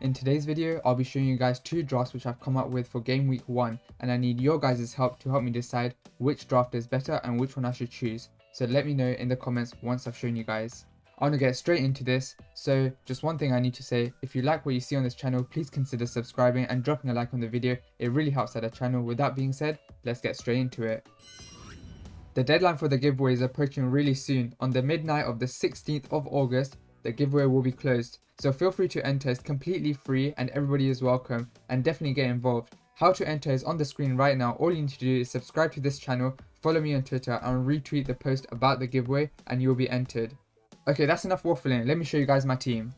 In today's video, I'll be showing you guys two drafts which I've come up with for game week 1, and I need your guys' help to help me decide which draft is better and which one I should choose. So let me know in the comments once I've shown you guys. I want to get straight into this, so just one thing I need to say: if you like what you see on this channel, please consider subscribing and dropping a like on the video. It really helps out the channel. With that being said, let's get straight into it. The deadline for the giveaway is approaching really soon. On the midnight of the 16th of August, the giveaway will be closed. So feel free to enter. It's completely free and everybody is welcome, and definitely get involved. How to enter is on the screen right now. All you need to do is subscribe to this channel, follow me on Twitter, and retweet the post about the giveaway and you will be entered. Okay, that's enough waffling. Let me show you guys my team.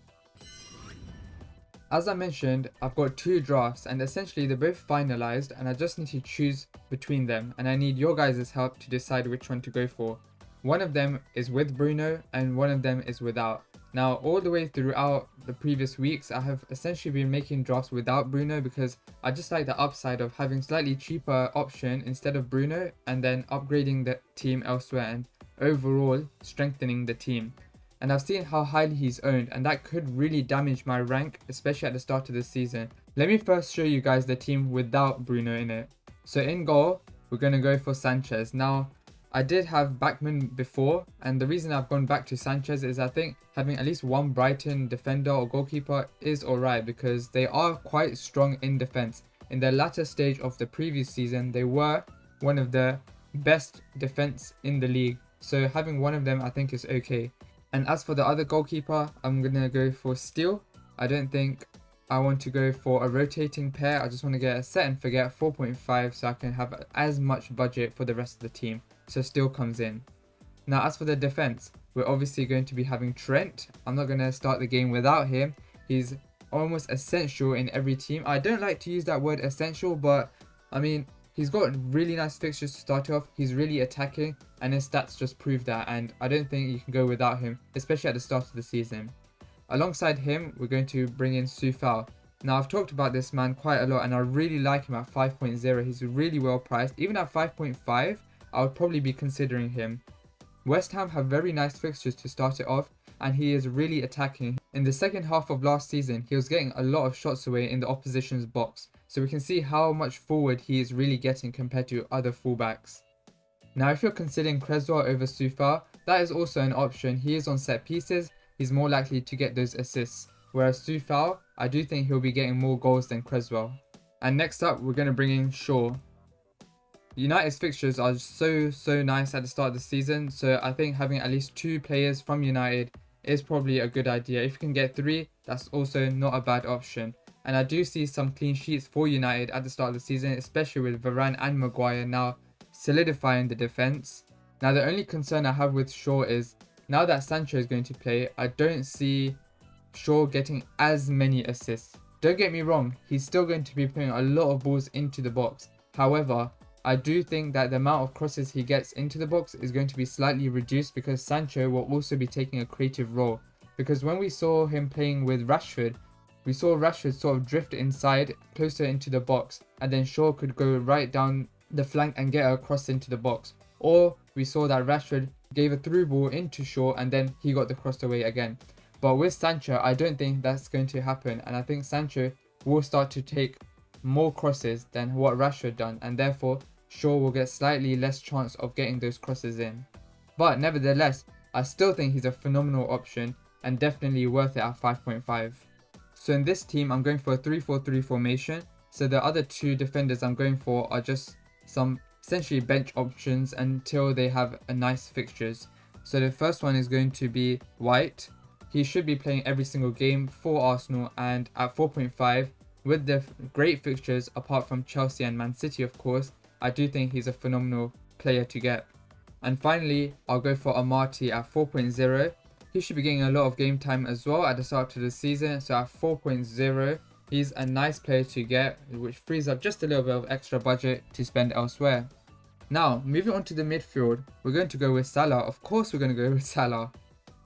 As I mentioned, I've got two drafts and essentially they're both finalized and I just need to choose between them, and I need your guys' help to decide which one to go for. One of them is with Bruno and one of them is without. Now, all the way throughout the previous weeks, I have essentially been making drafts without Bruno because I just like the upside of having slightly cheaper option instead of Bruno and then upgrading the team elsewhere and overall strengthening the team. And I've seen how highly he's owned, and that could really damage my rank, especially at the start of the season. Let me first show you guys the team without Bruno in it. So in goal, we're going to go for Sanchez. Now, I did have Backman before, and the reason I've gone back to Sanchez is I think having at least one Brighton defender or goalkeeper is alright because they are quite strong in defense. In the latter stage of the previous season, they were one of the best defense in the league. So having one of them I think is okay. And as for the other goalkeeper, I'm going to go for Steele. I don't think I want to go for a rotating pair. I just want to get a set and forget 4.5 so I can have as much budget for the rest of the team. So Steele comes in. Now as for the defense, we're obviously going to be having Trent. I'm not going to start the game without him. He's almost essential in every team. I don't like to use that word essential, but I mean, he's got really nice fixtures to start off. He's really attacking and his stats just prove that, and I don't think you can go without him, especially at the start of the season. Alongside him, we're going to bring in Sufal. Now I've talked about this man quite a lot and I really like him at 5.0. He's really well priced. Even at 5.5, I would probably be considering him. West Ham have very nice fixtures to start it off and he is really attacking. In the second half of last season, he was getting a lot of shots away in the opposition's box. So we can see how much forward he is really getting compared to other fullbacks. Now if you're considering Cresswell over Sufal, that is also an option. He is on set pieces, he's more likely to get those assists. Whereas Sufal, I do think he'll be getting more goals than Cresswell. And next up, we're going to bring in Shaw. United's fixtures are so nice at the start of the season, so I think having at least two players from United is probably a good idea. If you can get three, that's also not a bad option. And I do see some clean sheets for United at the start of the season, especially with Varane and Maguire now solidifying the defense. Now the only concern I have with Shaw is now that Sancho is going to play, I don't see Shaw getting as many assists. Don't get me wrong, he's still going to be putting a lot of balls into the box. However, I do think that the amount of crosses he gets into the box is going to be slightly reduced because Sancho will also be taking a creative role. Because when we saw him playing with Rashford, we saw Rashford sort of drift inside closer into the box and then Shaw could go right down the flank and get a cross into the box. Or we saw that Rashford gave a through ball into Shaw and then he got the cross away again. But with Sancho, I don't think that's going to happen, and I think Sancho will start to take more crosses than what Rashford done, and therefore Shaw will get slightly less chance of getting those crosses in. But nevertheless, I still think he's a phenomenal option and definitely worth it at 5.5. So in this team, I'm going for a 3-4-3 formation. So the other two defenders I'm going for are just some essentially bench options until they have a nice fixtures. So the first one is going to be White. He should be playing every single game for Arsenal, and at 4.5 with the great fixtures apart from Chelsea and Man City of course, I do think he's a phenomenal player to get. And finally, I'll go for Amati at 4.0. He should be getting a lot of game time as well at the start of the season, so at 4.0 he's a nice player to get, which frees up just a little bit of extra budget to spend elsewhere. Now, moving on to the midfield, we're going to go with Salah. Of course we're going to go with Salah.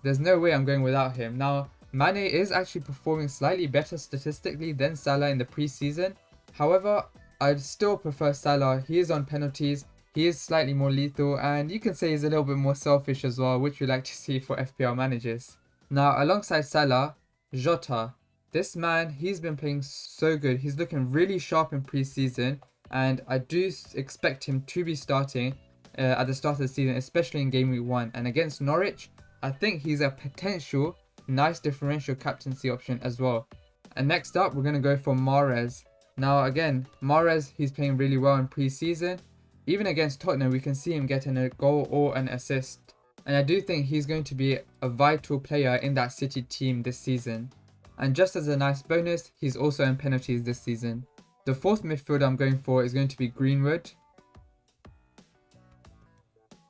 There's no way I'm going without him. Now, Mane is actually performing slightly better statistically than Salah in the preseason. However, I'd still prefer Salah. He is on penalties, he is slightly more lethal, and you can say he's a little bit more selfish as well, which we like to see for FPL managers. Now, alongside Salah, Jota. This man, he's been playing so good. He's looking really sharp in pre-season, and I do expect him to be starting at the start of the season, especially in game week 1. And against Norwich, I think he's a potential nice differential captaincy option as well. And next up, we're going to go for Mahrez. Now again, Mahrez, he's playing really well in pre-season. Even against Tottenham, we can see him getting a goal or an assist. And I do think he's going to be a vital player in that City team this season. And just as a nice bonus, he's also in penalties this season. The fourth midfielder I'm going for is going to be Greenwood.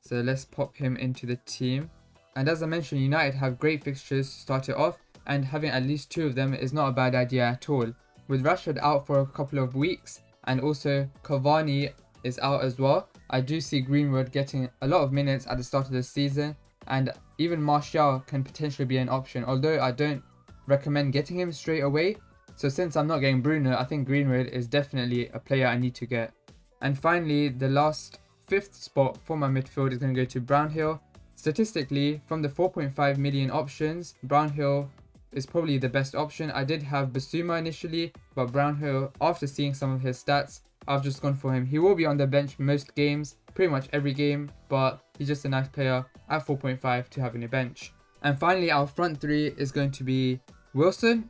So let's pop him into the team. And as I mentioned, United have great fixtures to start it off, and having at least 2 of them is not a bad idea at all. With Rashford out for a couple of weeks, and also Cavani is out as well, I do see Greenwood getting a lot of minutes at the start of the season, and even Martial can potentially be an option, although I don't recommend getting him straight away. So since I'm not getting Bruno, I think Greenwood is definitely a player I need to get. And finally, the last 5th spot for my midfield is going to go to Brownhill. Statistically, from the 4.5 million options, Brownhill is probably the best option. I did have Basuma initially, but Brownhill, after seeing some of his stats, I've just gone for him. He will be on the bench most games, pretty much every game, but he's just a nice player at 4.5 to have in a bench. And finally, our front 3 is going to be Wilson.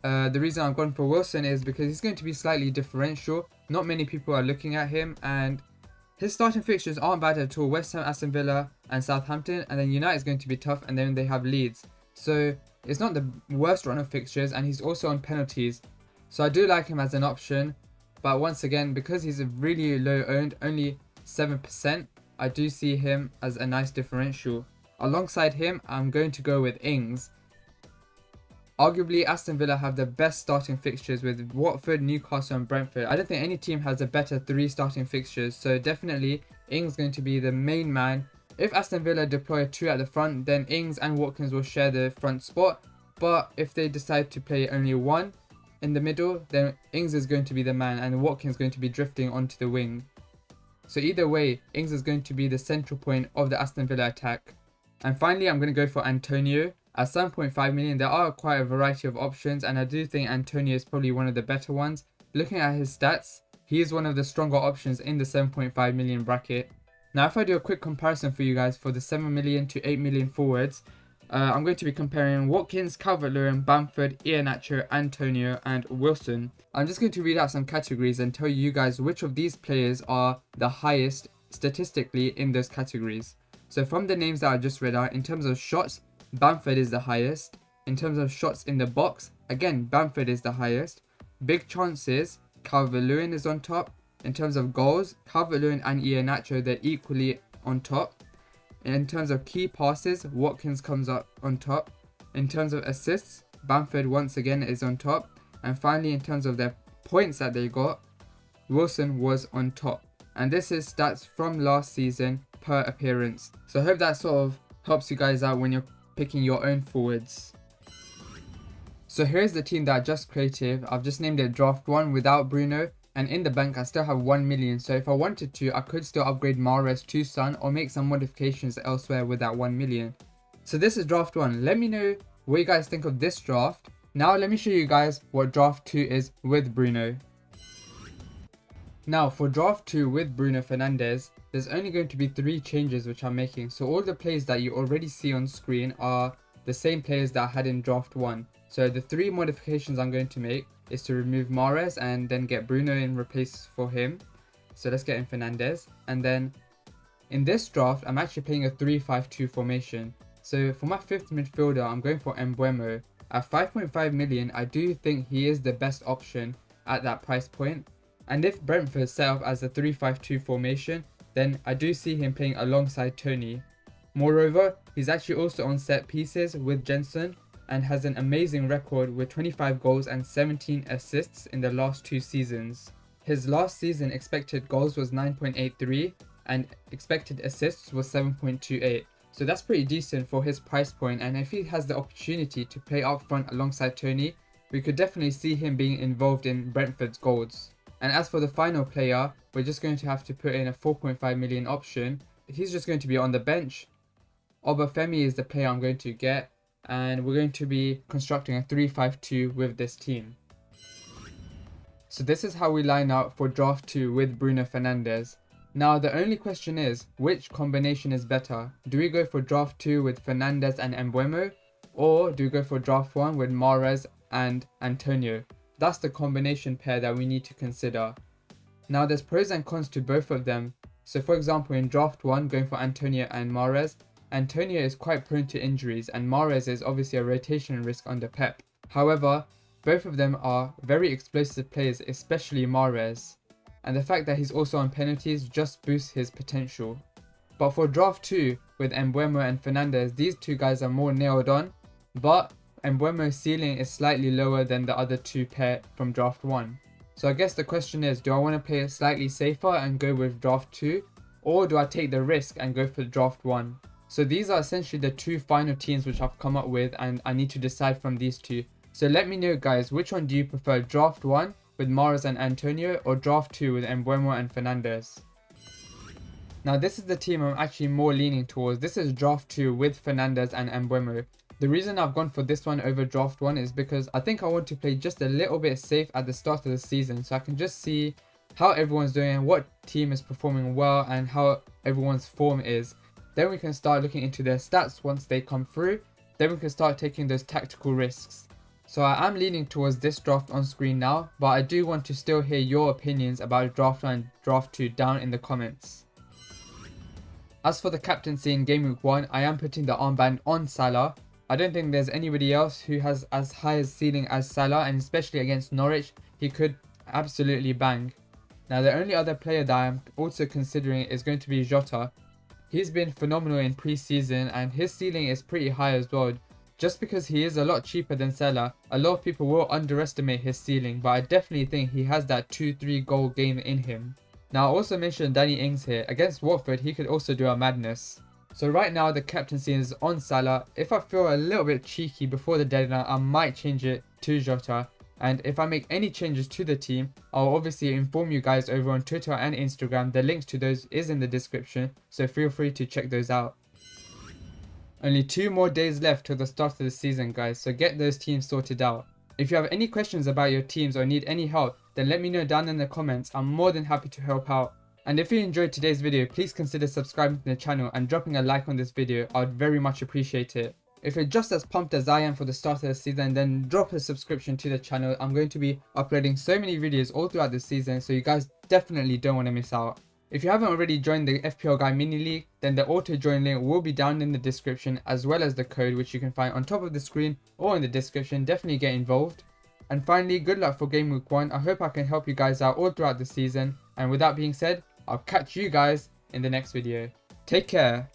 The reason I've gone for Wilson is because he's going to be slightly differential. Not many people are looking at him, and his starting fixtures aren't bad at all. West Ham, Aston Villa and Southampton, and then United is going to be tough, and then they have Leeds. So it's not the worst run of fixtures, and he's also on penalties. So I do like him as an option, but once again, because he's a really low owned, only 7%, I do see him as a nice differential. Alongside him, I'm going to go with Ings. Arguably, Aston Villa have the best starting fixtures with Watford, Newcastle and Brentford. I don't think any team has a better 3 starting fixtures, so definitely Ings is going to be the main man. If Aston Villa deploy 2 at the front, then Ings and Watkins will share the front spot. But if they decide to play only 1 in the middle, then Ings is going to be the man and Watkins is going to be drifting onto the wing. So either way, Ings is going to be the central point of the Aston Villa attack. And finally, I'm going to go for Antonio. At 7.5 million, there are quite a variety of options, and I do think Antonio is probably one of the better ones. Looking at his stats, he is one of the stronger options in the 7.5 million bracket. Now, if I do a quick comparison for you guys for the 7 million to 8 million forwards, I'm going to be comparing Watkins, Calvert-Lewin, Bamford, Iheanacho, Antonio and Wilson. I'm just going to read out some categories and tell you guys which of these players are the highest statistically in those categories. So from the names that I just read out, in terms of shots, Bamford is the highest. In terms of shots in the box, again, Bamford is the highest. Big chances, Calvert-Lewin is on top. In terms of goals, Calvert-Lewin and Iheanacho, they're equally on top. In terms of key passes, Watkins comes up on top. In terms of assists, Bamford once again is on top. And finally, in terms of their points that they got, Wilson was on top. And this is stats from last season per appearance. So I hope that sort of helps you guys out when you're picking your own forwards. So here's the team that I just created. I've just named it Draft 1 without Bruno, and in the bank I still have 1 million, so if I wanted to, I could still upgrade Mahrez to Son or make some modifications elsewhere with that 1 million. So this is Draft 1. Let me know what you guys think of this draft. Now let me show you guys what Draft 2 is with Bruno. Now for Draft 2 with Bruno Fernandes, there's only going to be 3 changes which I'm making. So all the players that you already see on screen are the same players that I had in Draft 1. So the 3 modifications I'm going to make is to remove Mahrez and then get Bruno in replace for him. So let's get in Fernandes. And then in this draft, I'm actually playing a 3-5-2 formation. So for my 5th midfielder, I'm going for Mbeumo. At 5.5 million, I do think he is the best option at that price point. And if Brentford set up as a 3-5-2 formation, then I do see him playing alongside Tony. Moreover, he's actually also on set pieces with Jensen and has an amazing record with 25 goals and 17 assists in the last 2 seasons. His last season expected goals was 9.83 and expected assists was 7.28. So that's pretty decent for his price point, and if he has the opportunity to play up front alongside Tony, we could definitely see him being involved in Brentford's goals. And as for the final player, we're just going to have to put in a 4.5 million option. He's just going to be on the bench. Obafemi is the player I'm going to get. and we're going to be constructing a 3-5-2 with this team. So this is how we line up for draft 2 with Bruno Fernandes. Now the only question is, which combination is better? Do we go for draft 2 with Fernandes and Mbeumo, or do we go for draft 1 with Mahrez and Antonio? That's the combination pair that we need to consider. Now there's pros and cons to both of them. So for example, in draft 1 going for Antonio and Mahrez, Antonio is quite prone to injuries and Mahrez is obviously a rotation risk under Pep. However, both of them are very explosive players, especially Mahrez, and the fact that he's also on penalties just boosts his potential. But for draft 2 with Mbeumo and Fernandes, these two guys are more nailed on, but Mbeumo's ceiling is slightly lower than the other two pair from draft 1. So I guess the question is, do I want to play it slightly safer and go with draft 2, or do I take the risk and go for draft 1? So these are essentially the two final teams which I've come up with, and I need to decide from these two. So let me know guys, which one do you prefer, draft 1 with Mahrez and Antonio, or draft 2 with Mbeumo and Fernandes? Now this is the team I'm actually more leaning towards. This is draft 2 with Fernandes and Mbeumo. The reason I've gone for this one over draft 1 is because I think I want to play just a little bit safe at the start of the season, so I can just see how everyone's doing, what team is performing well, and how everyone's form is. Then we can start looking into their stats once they come through. Then we can start taking those tactical risks. So I am leaning towards this draft on screen now, but I do want to still hear your opinions about draft 1 and draft 2 down in the comments. As for the captaincy in game week 1, I am putting the armband on Salah. I don't think there's anybody else who has as high a ceiling as Salah, and especially against Norwich, he could absolutely bang. Now the only other player that I'm also considering is going to be Jota. He's been phenomenal in pre-season and his ceiling is pretty high as well. Just because he is a lot cheaper than Salah, a lot of people will underestimate his ceiling, but I definitely think he has that 2-3 goal game in him. Now I also mentioned Danny Ings here. Against Watford, he could also do a madness. So right now the captaincy is on Salah. If I feel a little bit cheeky before the deadline, I might change it to Jota. And if I make any changes to the team, I'll obviously inform you guys over on Twitter and Instagram. The links to those is in the description, so feel free to check those out. Only 2 more days left till the start of the season guys, so get those teams sorted out. If you have any questions about your teams or need any help, then let me know down in the comments. I'm more than happy to help out. And if you enjoyed today's video, please consider subscribing to the channel and dropping a like on this video. I would very much appreciate it. If you're just as pumped as I am for the start of the season, then drop a subscription to the channel. I'm going to be uploading so many videos all throughout the season, so you guys definitely don't want to miss out. If you haven't already joined the FPL Guy Mini League, then the auto join link will be down in the description, as well as the code which you can find on top of the screen or in the description. Definitely get involved. And finally, good luck for game week 1. I hope I can help you guys out all throughout the season. And with that being said, I'll catch you guys in the next video. Take care.